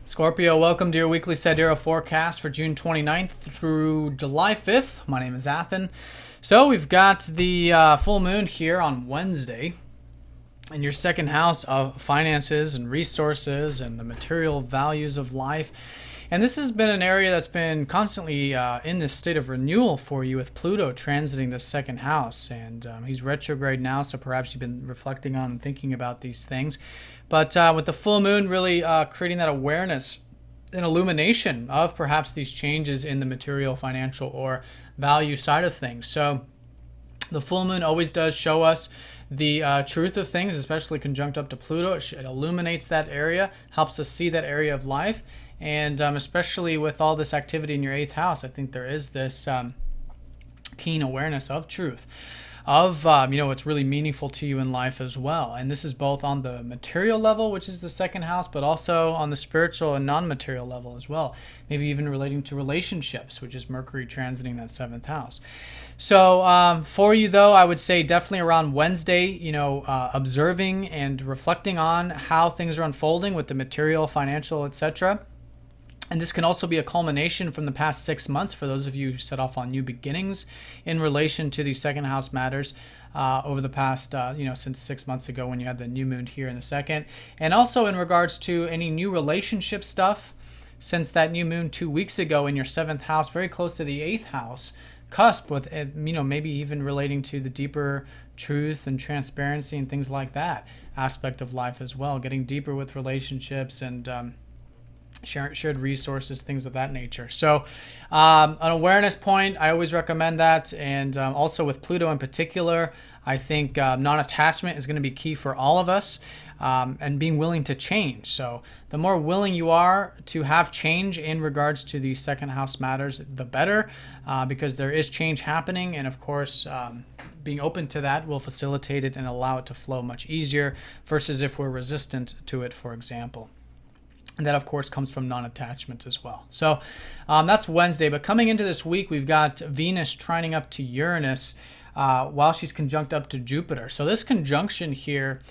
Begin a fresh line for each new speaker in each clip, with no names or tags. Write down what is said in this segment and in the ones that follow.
Scorpio, welcome to your weekly Sidereal forecast for June 29th through July 5th. My name is Athen. So we've got the full moon here on Wednesday in your second house of finances and resources and the material values of life. And this has been an area that's been constantly in this state of renewal for you with Pluto transiting the second house. And he's retrograde now, so perhaps you've been reflecting on and thinking about these things. But with the full moon really creating that awareness and illumination of perhaps these changes in the material, financial, or value side of things. So the full moon always does show us the truth of things, especially conjunct up to Pluto. It illuminates that area, helps us see that area of life. And especially with all this activity in your 8th house, I think there is this keen awareness of truth, of what's really meaningful to you in life as well. And this is both on the material level, which is the second house, but also on the spiritual and non-material level as well. Maybe even relating to relationships, which is Mercury transiting that 7th house. So for you, though, I would say definitely around Wednesday, observing and reflecting on how things are unfolding with the material, financial, etc. And this can also be a culmination from the past 6 months for those of you who set off on new beginnings in relation to these second house matters over the past, since 6 months ago when you had the new moon here in the second. And also in regards to any new relationship stuff since that new moon 2 weeks ago in your 7th house, very close to the 8th house cusp with, maybe even relating to the deeper truth and transparency and things like that aspect of life as well, getting deeper with relationships and shared resources, things of that nature. So an awareness point, I always recommend that. And also with Pluto in particular, I think non-attachment is going to be key for all of us, and being willing to change. So the more willing you are to have change in regards to these second house matters, the better, because there is change happening. And of course, being open to that will facilitate it and allow it to flow much easier versus if we're resistant to it, for example. And that, of course, comes from non-attachment as well. So that's Wednesday. But coming into this week, we've got Venus trining up to Uranus while she's conjunct up to Jupiter. So this conjunction here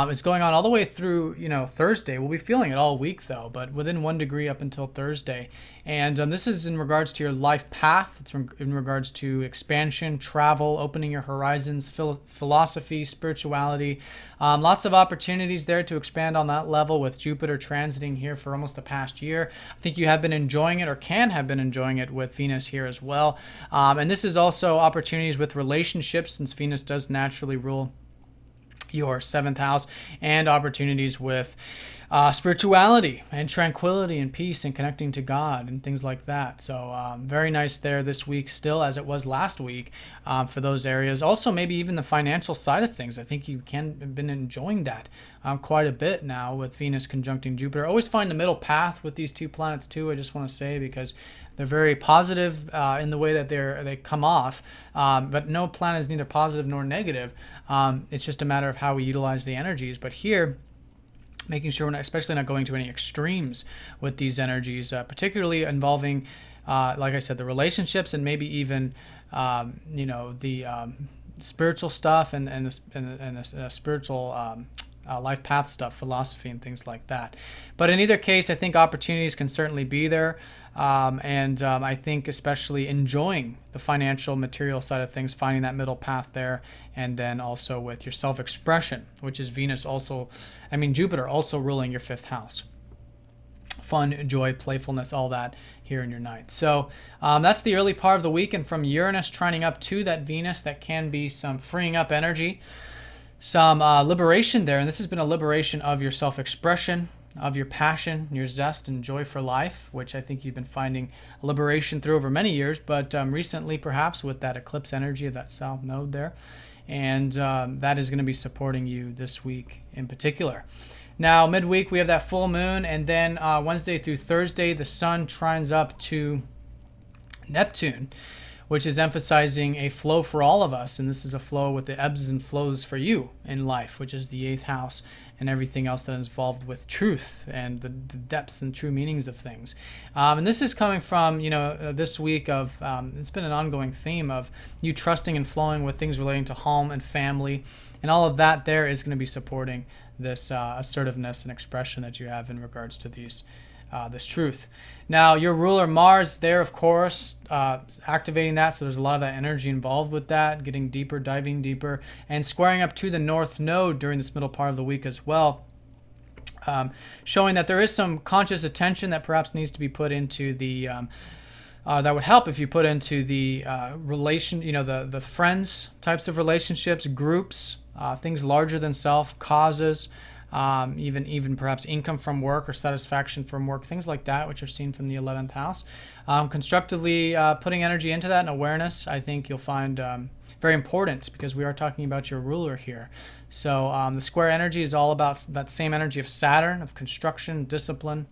is going on all the way through, Thursday. We'll be feeling it all week, though, but within 1 degree up until Thursday. And this is in regards to your life path. It's in regards to expansion, travel, opening your horizons, philosophy, spirituality. Lots of opportunities there to expand on that level with Jupiter transiting here for almost the past year. I think you have been enjoying it or can have been enjoying it with Venus here as well. And this is also opportunities with relationships, since Venus does naturally rule your 7th house, and opportunities with spirituality and tranquility and peace and connecting to God and things like that. So very nice there this week still, as it was last week, for those areas. Also maybe even the financial side of things. I think you have been enjoying that quite a bit now with Venus conjuncting Jupiter. Always find the middle path with these two planets too, I just want to say, because they're very positive in the way that they come off, but no planet is neither positive nor negative. It's just a matter of how we utilize the energies. But here, making sure we're not, especially not going to any extremes with these energies, particularly involving, like I said, the relationships and maybe even, the spiritual stuff and the spiritual life path stuff, philosophy and things like that. But in either case, I think opportunities can certainly be there. And I think especially enjoying the financial material side of things, finding that middle path there. And then also with your self-expression, which is Jupiter also ruling your 5th house. Fun, joy, playfulness, all that here in your 9th. So that's the early part of the week. And from Uranus trining up to that Venus, that can be some freeing up energy, some liberation there. And this has been a liberation of your self-expression, of your passion, your zest and joy for life, which I think you've been finding liberation through over many years, but recently perhaps with that eclipse energy of that south node there. And that is going to be supporting you this week in particular. Now, midweek, we have that full moon, and then Wednesday through Thursday, the sun trines up to Neptune, which is emphasizing a flow for all of us. And this is a flow with the ebbs and flows for you in life, which is the 8th house and everything else that is involved with truth and the depths and true meanings of things. And this is coming from, this week of, it's been an ongoing theme of you trusting and flowing with things relating to home and family. And all of that there is going to be supporting this assertiveness and expression that you have in regards to these this truth. Now, your ruler Mars there, of course, activating that, so there's a lot of that energy involved with that, getting deeper, diving deeper, and squaring up to the North Node during this middle part of the week as well, showing that there is some conscious attention that perhaps needs to be put into the, that would help if you put into the relation, the friends types of relationships, groups, things larger than self, causes, even perhaps income from work or satisfaction from work, things like that, which are seen from the 11th house. Constructively putting energy into that and awareness, I think you'll find very important, because we are talking about your ruler here. So the square energy is all about that same energy of Saturn, of construction, discipline,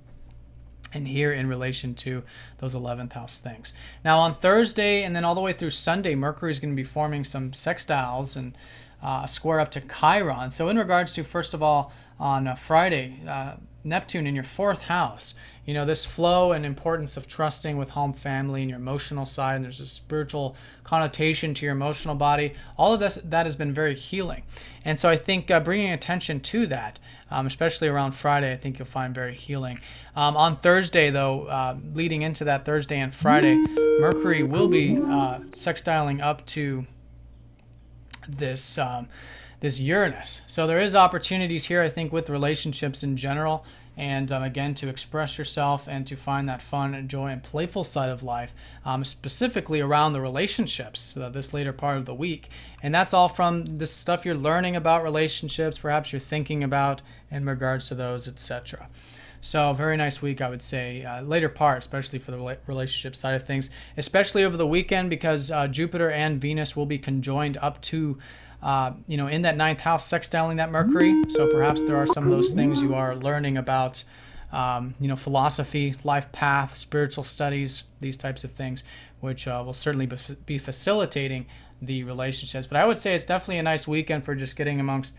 and here in relation to those 11th house things. Now on Thursday and then all the way through Sunday, Mercury is going to be forming some sextiles and square up to Chiron. So in regards to, first of all, on Friday, Neptune in your 4th house, this flow and importance of trusting with home, family, and your emotional side, and there's a spiritual connotation to your emotional body. All of this, that has been very healing. And so I think bringing attention to that, especially around Friday, I think you'll find very healing. On Thursday, though, leading into that Thursday and Friday, Mercury will be sextiling up to this this Uranus. So there is opportunities here, I think, with relationships in general, and again, to express yourself and to find that fun and joy and playful side of life, specifically around the relationships this later part of the week. And that's all from this stuff you're learning about relationships, perhaps you're thinking about in regards to those, etc. So very nice week, I would say, later part, especially for the relationship side of things, especially over the weekend, because Jupiter and Venus will be conjoined up to, in that 9th house, sextiling that Mercury. So perhaps there are some of those things you are learning about, philosophy, life path, spiritual studies, these types of things, which will certainly be facilitating the relationships. But I would say it's definitely a nice weekend for just getting amongst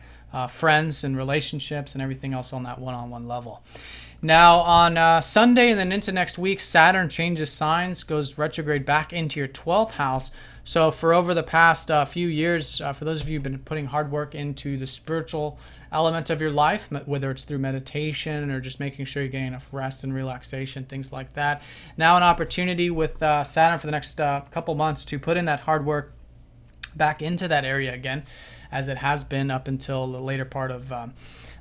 friends and relationships and everything else on that one-on-one level. Now on Sunday and then into next week, Saturn changes signs, goes retrograde back into your 12th house. So for over the past few years, for those of you who've been putting hard work into the spiritual element of your life, whether it's through meditation or just making sure you're getting enough rest and relaxation, things like that. Now an opportunity with Saturn for the next couple months to put in that hard work back into that area again, as it has been up until the later part of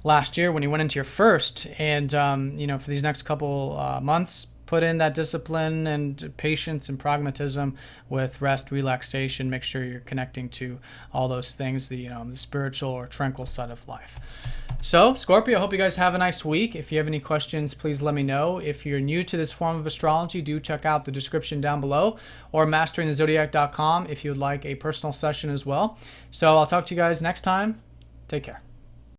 last year when you went into your first. And, for these next couple months, put in that discipline and patience and pragmatism with rest, relaxation. Make sure you're connecting to all those things, the spiritual or tranquil side of life. So, Scorpio, I hope you guys have a nice week. If you have any questions, please let me know. If you're new to this form of astrology, do check out the description down below, or masteringthezodiac.com if you would like a personal session as well. So I'll talk to you guys next time. Take care.